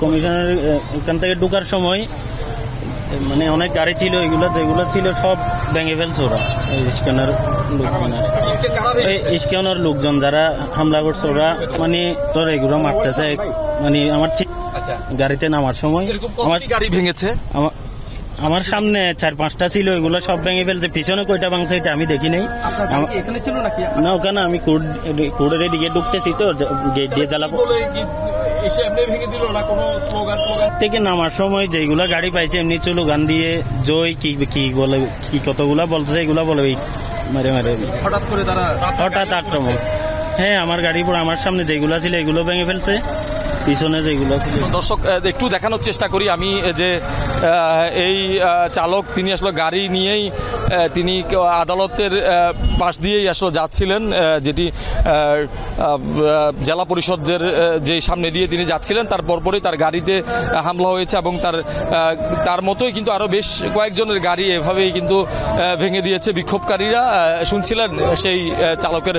কমিশনের ওখান থেকে ঢোকার সময় মানে অনেক গাড়ি ছিল, যেগুলো ছিল সব ভেঙে ফেলছে ওরা। ইস্কানের লোকজন যারা হামলা করছে ওরা মানে তোর এগুলো মারতেছে। মানে আমার গাড়িতে নামার সময় আমার গাড়ি ভেঙেছে, আমার সামনে 4-5টা ছিল, এগুলো সব ভেঙে ফেলছে। পিছনে কয়টা ভাঙছে এটা আমি দেখি নাই। না, ওখানে আমি কোর্টের দিকে ঢুকতেছি তো গেট দিয়ে জ্বালা থেকে নামার সময় যেগুলা গাড়ি পাইছে এমনি স্লোগান দিয়ে জয় কি বলে কি কতগুলা বলতেছে এগুলা বলে মারে মারে হঠাৎ আক্রমণ। হ্যাঁ, আমার গাড়ি পুরো আমার সামনে যেগুলা ছিল এগুলো ভেঙে ফেলছে, পিছনে যেগুলো ছিল। দর্শক একটু দেখানোর চেষ্টা করি আমি যে এই চালক তিনি আসলে গাড়ি নিয়েই তিনি আদালতের পাশ দিয়েই আসলে যাচ্ছিলেন, যেটি জেলা পরিষদের যে সামনে দিয়ে তিনি যাচ্ছিলেন। তার পরপরই তার গাড়িতে হামলা হয়েছে এবং তার মতোই কিন্তু আরও বেশ কয়েকজনের গাড়ি এভাবেই কিন্তু ভেঙে দিয়েছে বিক্ষোভকারীরা। শুনছিলেন সেই চালকের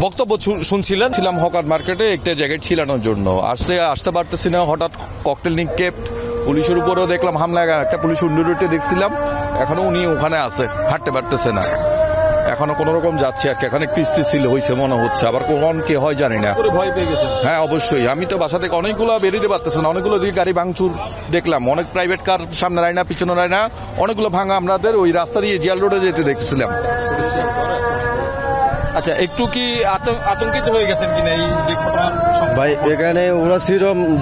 বক্তব্য, শুনছিলেন। ছিলাম হকার মার্কেটে একটা জায়গায় ছিলানোর জন্য, আসতে পারতেছি না, হঠাৎ ককটেল নিক্ষেপ, পুলিশের উপরেও দেখলাম হামলা। একটা পুলিশ উন্ডুরুটে দেখছিলাম, এখনো উনি ওখানে আছে, হাঁটতে পারতেছে না, এখনো কোন রকম যাচ্ছে আর কি। এখন একটু স্থিতিশীল হয়েছে মনে হচ্ছে, আবার কোন কে হয় জানি না। ভয় পেয়ে গেছে? হ্যাঁ অবশ্যই, আমি তো বাসা থেকে অনেকগুলো বেরিয়ে পারতেছে না, অনেকগুলো দিকে গাড়ি ভাঙচুর দেখলাম, অনেক প্রাইভেট কার সামনে রায় না, পিছনে রায় না, অনেকগুলো ভাঙা আমাদের ওই রাস্তা দিয়ে জিয়াল রোডে যেতে দেখছিলাম। আচ্ছা, একটু কি আতঙ্কিত হয়ে গেছেন কিনা এই যে ঘটনা? ভাই এখানে ওরা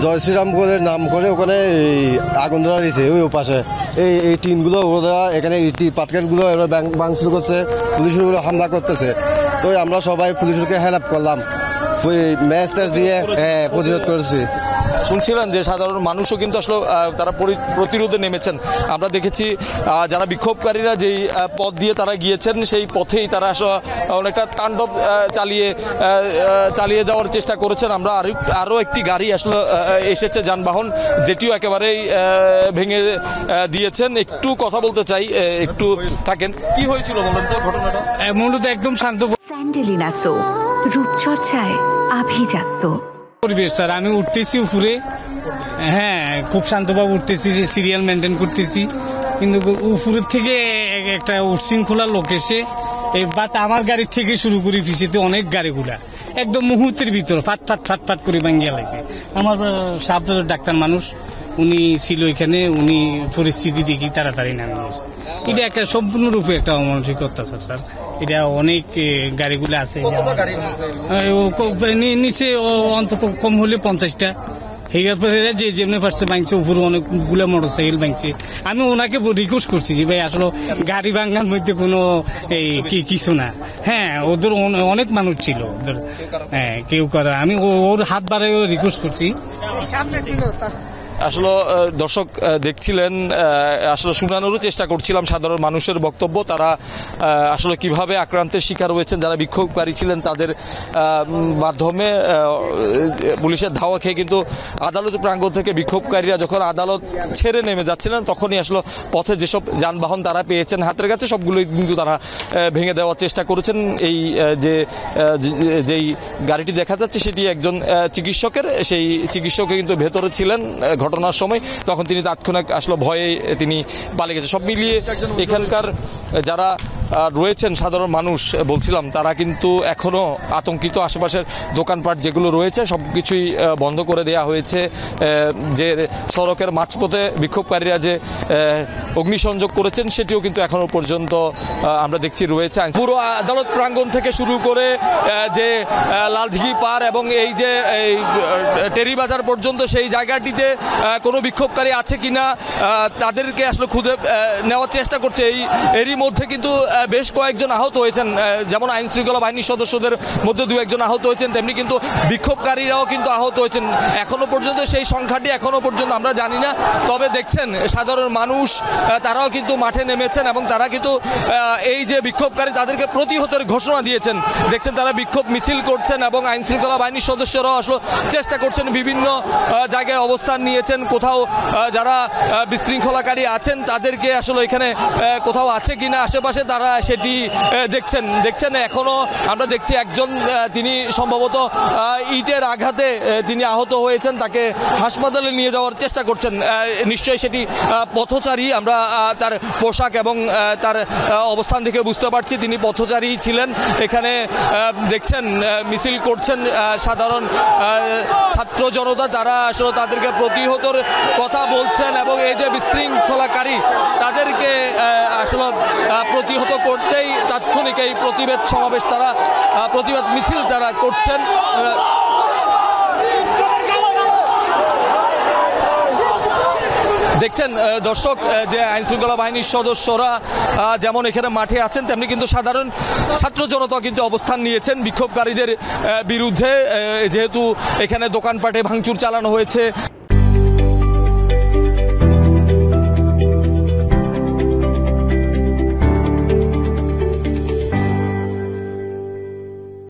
জয় শ্রীরাম করে নাম করে ওখানে আগুন ধরা দিয়েছে ওই পাশে। এই টিনগুলো ওরা এখানে পাটকেটগুলো ওরা ভাঙচুর করছে, পুলিশের উপরে হামলা করতেছে। তো আমরা সবাই পুলিশকে হেল্প করলাম, ম্যাচ ট্যাচ দিয়ে প্রতিরোধ করেছি। শুনছিলেন যে সাধারণ মানুষও কিন্তু আসলে তারা প্রতিরোধে নেমেছেন। আমরা দেখেছি যারা বিক্ষোভকারীরা যেই পথ দিয়ে তারা গিয়েছেন সেই পথেই তারা আসলে অনেকটা তাণ্ডব চালিয়ে যাওয়ার চেষ্টা করেছেন। আমরা আরও একটি গাড়ি আসলে এসেছে যানবাহন, যেটিও একেবারেই ভেঙে দিয়েছেন। একটু কথা বলতে চাই, একটু থাকেন। কি হয়েছিল বলেন তো ঘটনাটা? মূলত একদম শান্ত স্যান্ডেলিনা সো, রূপচর্চায় আভিজাত্য পরিবেশ। স্যার আমি উঠতেছি উপরে, হ্যাঁ খুব শান্তভাবে উঠতেছি, সিরিয়াল মেনটেন করতেছি, কিন্তু উপরের থেকে একটা উচ্ছৃঙ্খলা লোক এসে বাট আমার গাড়ির থেকে শুরু করি পিছিয়ে অনেক গাড়িগুলা একদম মুহূর্তের ভিতর ফাট ফাট করে ভাঙিয়া লাগছে। আমার সাহেব ডাক্তার মানুষ, উনি ছিল এখানে, উনি পরিস্থিতি দেখি তাড়াতাড়ি নামে গেছে। এটা একটা সম্পূর্ণরূপে একটা অমানসিক অত্যাচার স্যার। এটা অনেক গাড়িগুলো আছে নিচে, অন্তত কম হলে 50টা। যে যেমনি পারছে ভাঙছে, উপরে অনেকগুলো মোটরসাইকেল ভাঙছে। আমি ওনাকে রিকোয়েস্ট করছি যে ভাই আসলে গাড়ি ভাঙার মধ্যে কোনো কিছু না। হ্যাঁ, ওদের অনেক মানুষ ছিল ওদের, হ্যাঁ কেউ করে, আমি ওর হাত বাড়াই রিকোয়েস্ট করছি। আসলে দর্শক দেখছিলেন, আসলে শোনানোরও চেষ্টা করছিলাম সাধারণ মানুষের বক্তব্য। তারা আসলে কিভাবে আক্রান্তের শিকার হয়েছেন, যারা বিক্ষোভকারী ছিলেন তাদের মাধ্যমে পুলিশের ধাওয়া খেয়ে কিন্তু আদালত প্রাঙ্গণ থেকে বিক্ষোভকারীরা যখন আদালত ছেড়ে নেমে যাচ্ছিলেন তখনই আসলে পথে যেসব যানবাহন তারা পেয়েছেন হাতের কাছে সবগুলোই কিন্তু তারা ভেঙে দেওয়ার চেষ্টা করেছেন। এই যেই গাড়িটি দেখা যাচ্ছে সেটি একজন চিকিৎসকের, সেই চিকিৎসক কিন্তু ভেতরে ছিলেন ঘটনার সময়, তখন তিনি তাৎক্ষণিক আসলে ভয়ে তিনি পালিয়ে গেছেন। সব মিলিয়ে এখানকার যারা রয়েছেন সাধারণ মানুষ বলছিলাম, তারা কিন্তু এখনও আতঙ্কিত। আশেপাশের দোকানপাট যেগুলো রয়েছে সব কিছুই বন্ধ করে দেওয়া হয়েছে। যে সড়কের মাঝপথে বিক্ষোভকারীরা যে অগ্নিসংযোগ করেছেন সেটিও কিন্তু এখনও পর্যন্ত আমরা দেখছি রয়েছে। পুরো আদালত প্রাঙ্গণ থেকে শুরু করে যে লালদিঘি পার এবং এই যে টেরিবাজার পর্যন্ত সেই জায়গাটিতে কোনো বিক্ষোভকারী আছে কিনা তাদেরকে আসলে খুঁজে নেওয়ার চেষ্টা করছে। এরই মধ্যে কিন্তু বেশ কয়েকজন আহত হয়েছেন, যেমন আইন শৃঙ্খলা বাহিনীর সদস্যদের মধ্যে 2-1 আহত হয়েছেন, তেমনি কিন্তু বিক্ষোভকারীরাও কিন্তু আহত হয়েছেন। এখনো পর্যন্ত সেই সংখ্যাটি এখনো পর্যন্ত আমরা জানি না। তবে দেখছেন সাধারণ মানুষ তারাও কিন্তু মাঠে নেমেছেন এবং তারা কিন্তু এই যে বিক্ষোভকারী তাদেরকে প্রতিহতের ঘোষণা দিয়েছেন। দেখছেন তারা বিক্ষোভ মিছিল করছেন এবং আইন শৃঙ্খলা বাহিনীর সদস্যরাও আসলে চেষ্টা করছেন, বিভিন্ন জায়গায় অবস্থান নিয়েছেন। কোথাও যারা বিশৃঙ্খলাকারী আছেন তাদেরকে আসলে এখানে কোথাও আছে কিনা আশেপাশে তারা সেটি দেখছেন। এখনো আমরা দেখছি একজন তিনি সম্ভবত ইটের আঘাতে তিনি আহত হয়েছেন, তাকে হাসপাতালে নিয়ে যাওয়ার চেষ্টা করছেন। নিশ্চয়ই সেটি পথচারী, আমরা তার পোশাক এবং তার অবস্থান থেকে বুঝতে পারছি তিনি পথচারী ছিলেন। এখানে দেখছেন মিছিল করছেন সাধারণ ছাত্র জনতা, তারা আসলে তাদেরকে প্রতিহতর কথা বলছেন এবং এই যে বিশৃঙ্খলাকারী তাদেরকে আসলে প্রতিহত করতেই তাৎক্ষণিক এই প্রতিবাদ সমাবেশ তারা প্রতিবাদ মিছিল তারা করছেন। দেখছেন দর্শক যে আইন শৃঙ্খলা বাহিনীর সদস্যরা যেমন এখানে মাঠে আছেন, তেমনি কিন্তু সাধারণ ছাত্র জনতা কিন্তু অবস্থান নিয়েছেন বিক্ষোভকারীদের বিরুদ্ধে, যেহেতু এখানে দোকানপাটে ভাঙচুর চালানো হয়েছে।